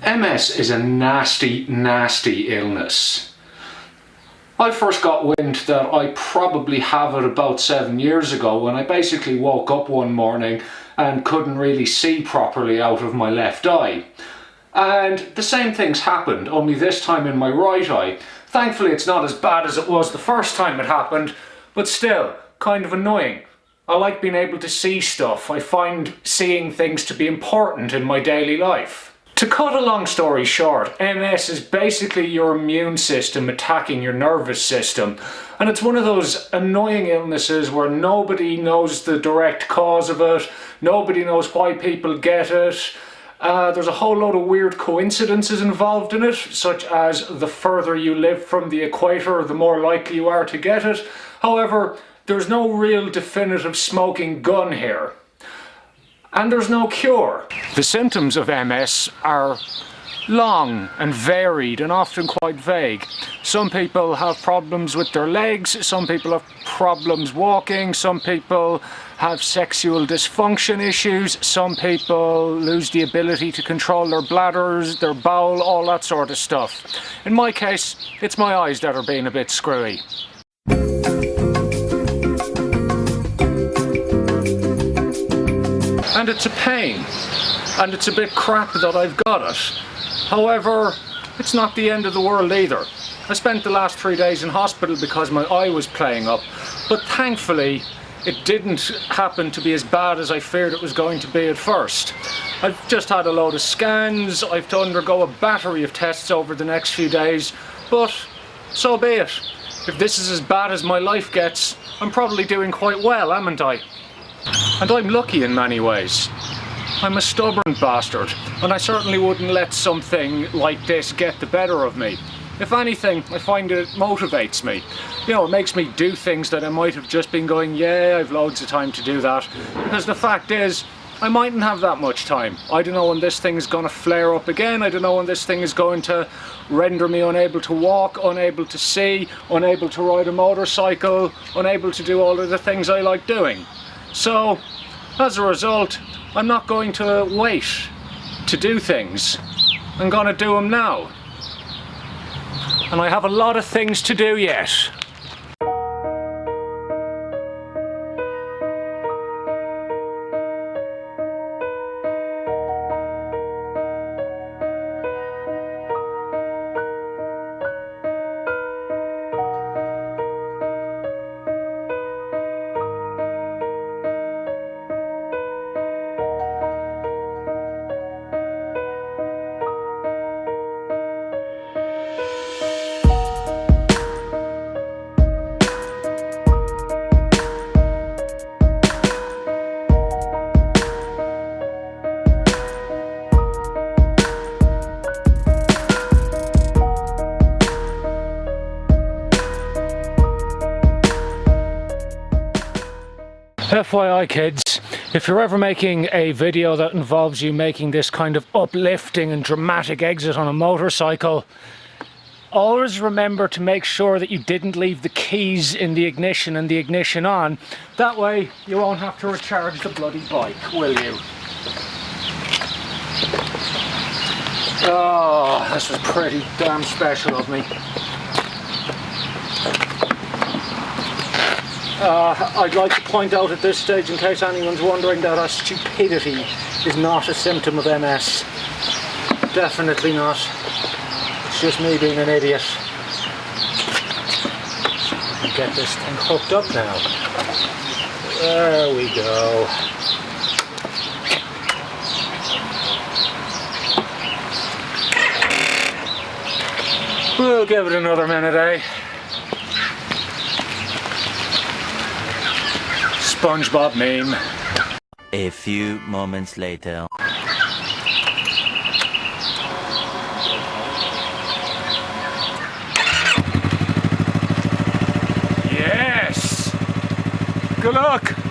MS is a nasty, nasty illness. I first got wind that I probably have it about 7 years ago when I basically woke up one morning and couldn't really see properly out of my left eye. And the same things happened, only this time in my right eye. Thankfully it's not as bad as it was the first time it happened, but still, kind of annoying. I like being able to see stuff. I find seeing things to be important in my daily life. To cut a long story short, MS is basically your immune system attacking your nervous system. And it's one of those annoying illnesses where nobody knows the direct cause of it, nobody knows why people get it. There's a whole load of weird coincidences involved in it, such as the further you live from the equator, the more likely you are to get it. However, there's no real definitive smoking gun here. And there's no cure. The symptoms of MS are long and varied and often quite vague. Some people have problems with their legs, some people have problems walking, some people have sexual dysfunction issues, some people lose the ability to control their bladders, their bowel, all that sort of stuff. In my case, it's my eyes that are being a bit screwy. And it's a pain, and it's a bit crap that I've got it. However, it's not the end of the world either. I spent the last 3 days in hospital because my eye was playing up, but thankfully it didn't happen to be as bad as I feared it was going to be at first. I've just had a load of scans, I have to undergo a battery of tests over the next few days, but so be it. If this is as bad as my life gets, I'm probably doing quite well, haven't I? And I'm lucky in many ways. I'm a stubborn bastard, and I certainly wouldn't let something like this get the better of me. If anything, I find it motivates me. You know, it makes me do things that I might have just been going, yeah, I've loads of time to do that. Because the fact is, I mightn't have that much time. I don't know when this thing is going to flare up again. I don't know when this thing is going to render me unable to walk, unable to see, unable to ride a motorcycle, unable to do all of the things I like doing. So, as a result, I'm not going to wait to do things. I'm going to do them now. And I have a lot of things to do yet. FYI kids, if you're ever making a video that involves you making this kind of uplifting and dramatic exit on a motorcycle, always remember to make sure that you didn't leave the keys in the ignition and the ignition on. That way you won't have to recharge the bloody bike, will you? Oh, this was pretty damn special of me. I'd like to point out at this stage, in case anyone's wondering, that our stupidity is not a symptom of MS. Definitely not. It's just me being an idiot. Get this thing hooked up now. There we go. We'll give it another minute, eh? SpongeBob meme. A few moments later. Yes! Good luck!